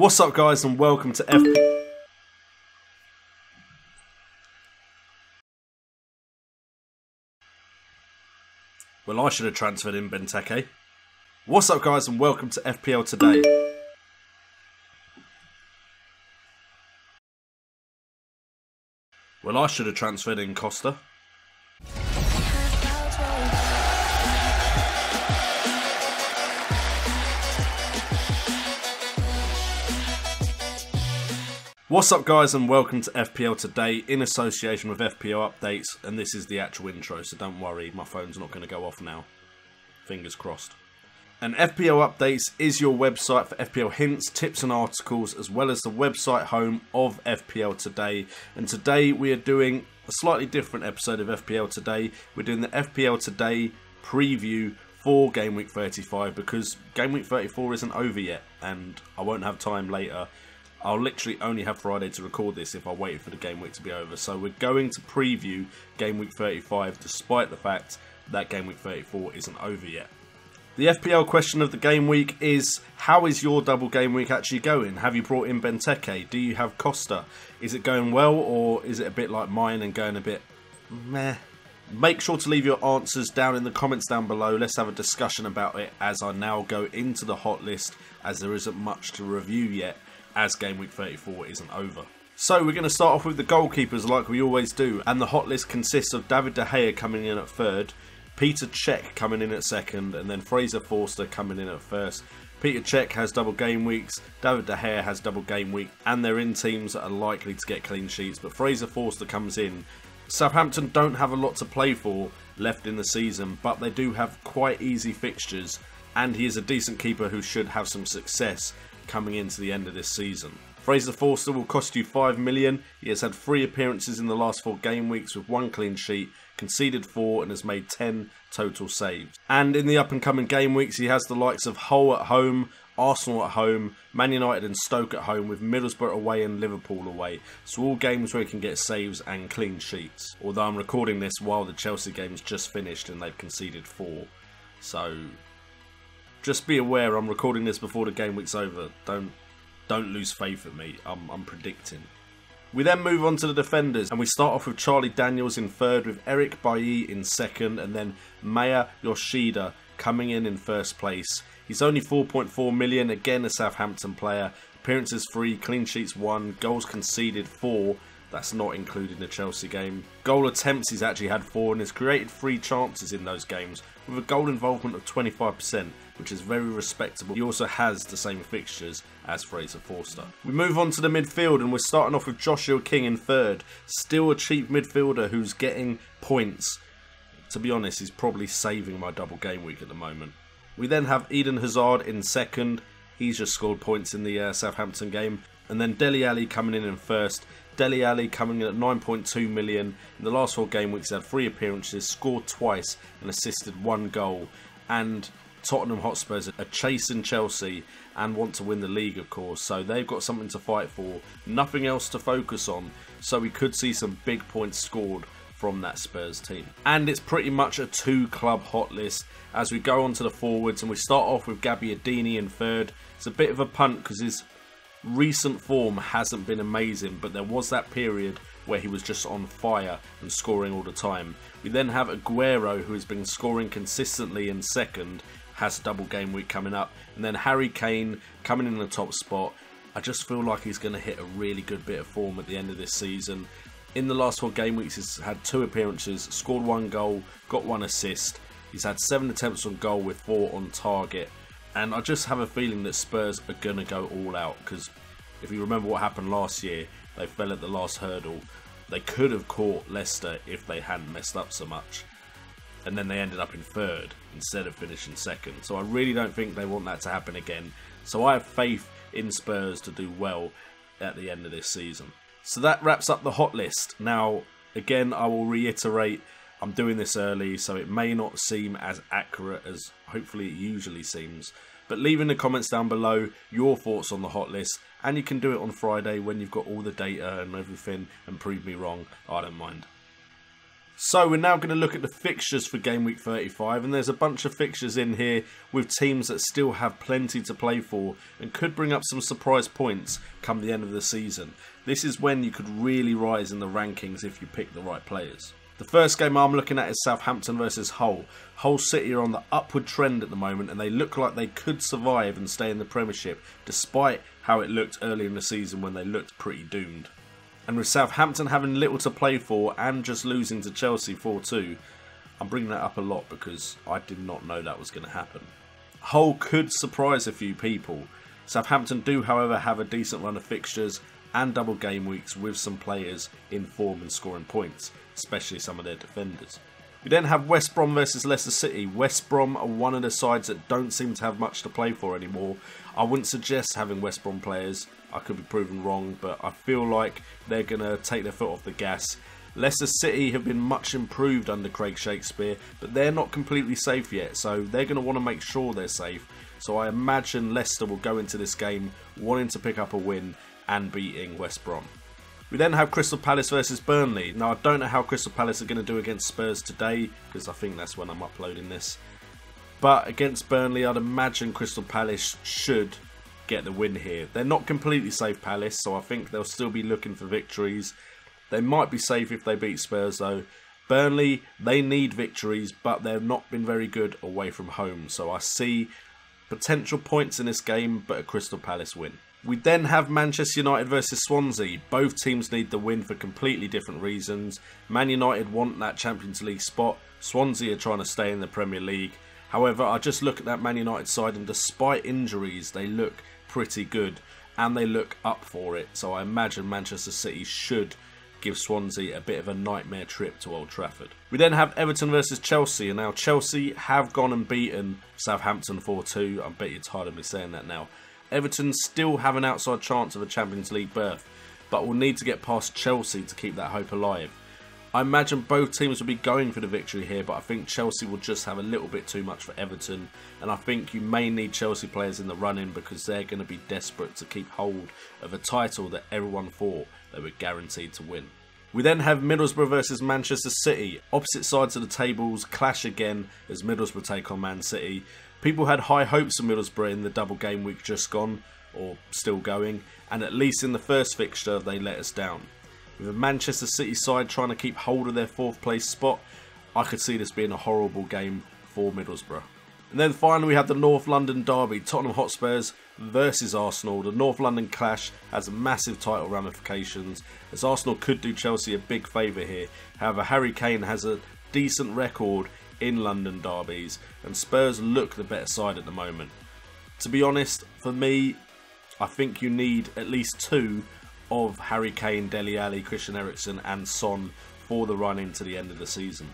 What's up, guys, and welcome to Well, I should have transferred in Benteke. What's up, guys, and welcome to FPL Today. Well, I should have transferred in Costa. What's up, guys, and welcome to FPL Today in association with FPL Updates, and this is the actual intro, so don't worry, my phone's not going to go off now. Fingers crossed. And FPL Updates is your website for FPL hints, tips and articles, as well as the website home of FPL Today. And today we are doing a slightly different episode of FPL Today. We're doing the FPL Today preview for Game Week 35 because Game Week 34 isn't over yet, and I won't have time later. I'll literally only have Friday to record this if I waited for the game week to be over. So we're going to preview Game Week 35 despite the fact that Game Week 34 isn't over yet. The FPL question of the game week is, how is your double game week actually going? Have you brought in Benteke? Do you have Costa? Is it going well, or is it a bit like mine and going a bit meh? Make sure to leave your answers down in the comments down below. Let's have a discussion about it as I now go into the hot list, as there isn't much to review yet, as Game Week 34 isn't over. So we're going to start off with the goalkeepers like we always do, and the hot list consists of David De Gea coming in at third, Peter Cech coming in at second, and then Fraser Forster coming in at first. Peter Cech has double game weeks, David De Gea has double game week, and they're in teams that are likely to get clean sheets, but Fraser Forster comes in. Southampton don't have a lot to play for left in the season, but they do have quite easy fixtures, and he is a decent keeper who should have some success coming into the end of this season. Fraser Forster will cost you 5 million. He has had 3 appearances in the last 4 game weeks with 1 clean sheet, conceded 4 and has made 10 total saves. And in the up and coming game weeks he has the likes of Hull at home, Arsenal at home, Man United and Stoke at home, with Middlesbrough away and Liverpool away. So all games where he can get saves and clean sheets. Although I'm recording this while the Chelsea game's just finished and they've conceded 4. So just be aware, I'm recording this before the game week's over. Don't lose faith in me. I'm predicting. We then move on to the defenders, and we start off with Charlie Daniels in third, with Eric Bailly in second, and then Maya Yoshida coming in first place. He's only 4.4 million, again a Southampton player. Appearances 3, clean sheets 1, goals conceded 4. That's not including the Chelsea game. Goal attempts he's actually had 4 and has created 3 chances in those games with a goal involvement of 25%, which is very respectable. He also has the same fixtures as Fraser Forster. We move on to the midfield, and we're starting off with Joshua King in third. Still a cheap midfielder who's getting points. To be honest, he's probably saving my double game week at the moment. We then have Eden Hazard in second. He's just scored points in the Southampton game. And then Dele Alli coming in first. Dele Alli coming in at 9.2 million. In the last 4 game weeks, he had 3 appearances, scored twice and assisted 1 goal. And Tottenham Hotspurs are chasing Chelsea and want to win the league, of course. So they've got something to fight for. Nothing else to focus on. So we could see some big points scored from that Spurs team. And it's pretty much a 2-club hot list as we go on to the forwards, and we start off with Gabbiadini in third. It's a bit of a punt because his recent form hasn't been amazing, but there was that period where he was just on fire and scoring all the time. We then have Aguero, who has been scoring consistently in second, has double game week coming up, and then Harry Kane coming in the top spot. I just feel like he's going to hit a really good bit of form at the end of this season. In the last 4 game weeks he's had 2 appearances, scored 1 goal, got 1 assist. He's had 7 attempts on goal with 4 on target. And I just have a feeling that Spurs are going to go all out, because if you remember what happened last year, they fell at the last hurdle. They could have caught Leicester if they hadn't messed up so much. And then they ended up in third instead of finishing second. So I really don't think they want that to happen again. So I have faith in Spurs to do well at the end of this season. So that wraps up the hot list. Now, again, I will reiterate, I'm doing this early, so it may not seem as accurate as hopefully it usually seems. But leave in the comments down below your thoughts on the hot list, and you can do it on Friday when you've got all the data and everything and prove me wrong. I don't mind. So we're now going to look at the fixtures for game week 35, and there's a bunch of fixtures in here with teams that still have plenty to play for and could bring up some surprise points come the end of the season. This is when you could really rise in the rankings if you pick the right players. The first game I'm looking at is Southampton versus Hull. Hull City are on the upward trend at the moment and they look like they could survive and stay in the Premiership despite how it looked earlier in the season when they looked pretty doomed. And with Southampton having little to play for and just losing to Chelsea 4-2, I'm bringing that up a lot because I did not know that was going to happen. Hull could surprise a few people. Southampton do, however, have a decent run of fixtures and double game weeks with some players in form and scoring points, especially some of their defenders. We then have West Brom versus Leicester City. West Brom are one of the sides that don't seem to have much to play for anymore. I wouldn't suggest having West Brom players. I could be proven wrong, but I feel like they're going to take their foot off the gas. Leicester City have been much improved under Craig Shakespeare, but they're not completely safe yet, so they're going to want to make sure they're safe. So I imagine Leicester will go into this game wanting to pick up a win and beating West Brom. We then have Crystal Palace versus Burnley. Now I don't know how Crystal Palace are going to do against Spurs today, because I think that's when I'm uploading this. But against Burnley, I'd imagine Crystal Palace should get the win here. They're not completely safe, Palace, so I think they'll still be looking for victories. They might be safe if they beat Spurs though. Burnley, they need victories, but they've not been very good away from home. So I see potential points in this game, but a Crystal Palace win. We then have Manchester United versus Swansea. Both teams need the win for completely different reasons. Man United want that Champions League spot. Swansea are trying to stay in the Premier League. However, I just look at that Man United side and despite injuries, they look pretty good and they look up for it. So I imagine Manchester City should give Swansea a bit of a nightmare trip to Old Trafford. We then have Everton versus Chelsea. And now Chelsea have gone and beaten Southampton 4-2. I bet you're tired of me saying that now. Everton still have an outside chance of a Champions League berth, but will need to get past Chelsea to keep that hope alive. I imagine both teams will be going for the victory here, but I think Chelsea will just have a little bit too much for Everton, and I think you may need Chelsea players in the run-in because they're going to be desperate to keep hold of a title that everyone thought they were guaranteed to win. We then have Middlesbrough versus Manchester City. Opposite sides of the tables clash again as Middlesbrough take on Man City. People had high hopes for Middlesbrough in the double game week just gone, or still going, and at least in the first fixture they let us down. With a Manchester City side trying to keep hold of their 4th place spot, I could see this being a horrible game for Middlesbrough. And then finally we have the North London derby, Tottenham Hotspurs versus Arsenal. The North London clash has massive title ramifications, as Arsenal could do Chelsea a big favour here. However, Harry Kane has a decent record in London derbies, and Spurs look the better side at the moment. To be honest, for me, I think you need at least 2 of Harry Kane, Dele Alli, Christian Eriksen and Son for the run into the end of the season.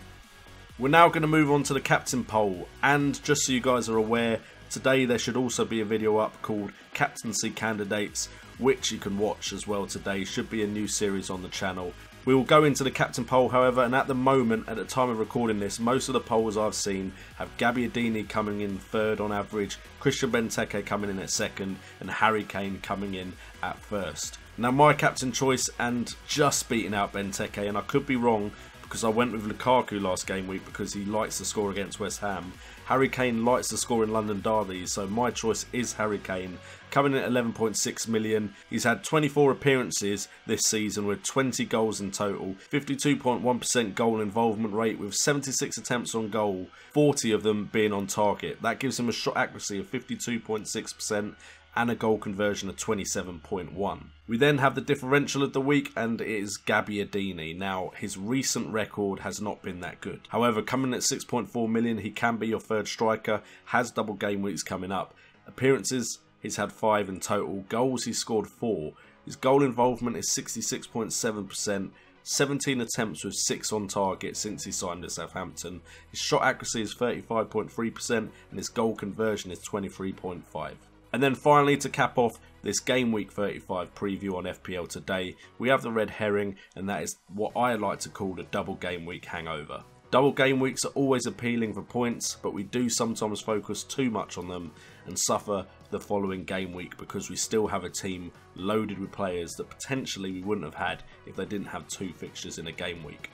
We're now going to move on to the captain poll, and just so you guys are aware, today there should also be a video up called Captaincy Candidates, which you can watch as well today. Should be a new series on the channel. We will go into the captain poll, however, and at the moment, at the time of recording this, most of the polls I've seen have Gabbiadini coming in 3rd on average, Christian Benteke coming in at 2nd, and Harry Kane coming in at 1st. Now my captain choice, and just beating out Benteke, and I could be wrong because I went with Lukaku last game week because he likes to score against West Ham. Harry Kane likes to score in London derbies, so my choice is Harry Kane. Coming in at 11.6 million. He's had 24 appearances this season with 20 goals in total, 52.1% goal involvement rate with 76 attempts on goal, 40 of them being on target. That gives him a shot accuracy of 52.6% and a goal conversion of 27.1. We then have the differential of the week, and it is Gabbiadini. Now, his recent record has not been that good. However, coming at 6.4 million, he can be your 3rd striker, has double game weeks coming up. Appearances, he's had 5 in total. Goals, he's scored 4. His goal involvement is 66.7%. 17 attempts with 6 on target since he signed at Southampton. His shot accuracy is 35.3% and his goal conversion is 23.5. And then finally, to cap off this Game Week 35 preview on FPL today, we have the red herring, and that is what I like to call the Double Game Week Hangover. Double game weeks are always appealing for points, but we do sometimes focus too much on them and suffer the following game week because we still have a team loaded with players that potentially we wouldn't have had if they didn't have 2 fixtures in a game week.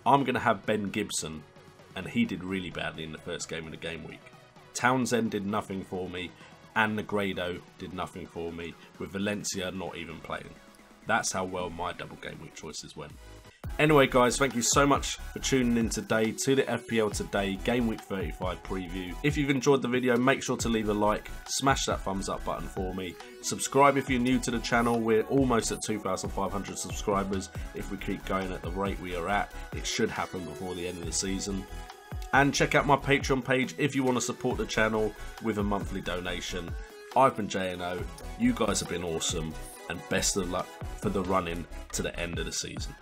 I'm going to have Ben Gibson, and he did really badly in the first game of the game week. Townsend did nothing for me, and Negredo did nothing for me, with Valencia not even playing. That's how well my double game week choices went. Anyway guys, thank you so much for tuning in today to the FPL Today Game Week 35 preview. If you've enjoyed the video, make sure to leave a like, smash that thumbs up button for me. Subscribe if you're new to the channel. We're almost at 2,500 subscribers. If we keep going at the rate we are at, it should happen before the end of the season. And check out my Patreon page if you want to support the channel with a monthly donation. I've been JNO, you guys have been awesome, and best of luck for the run-in to the end of the season.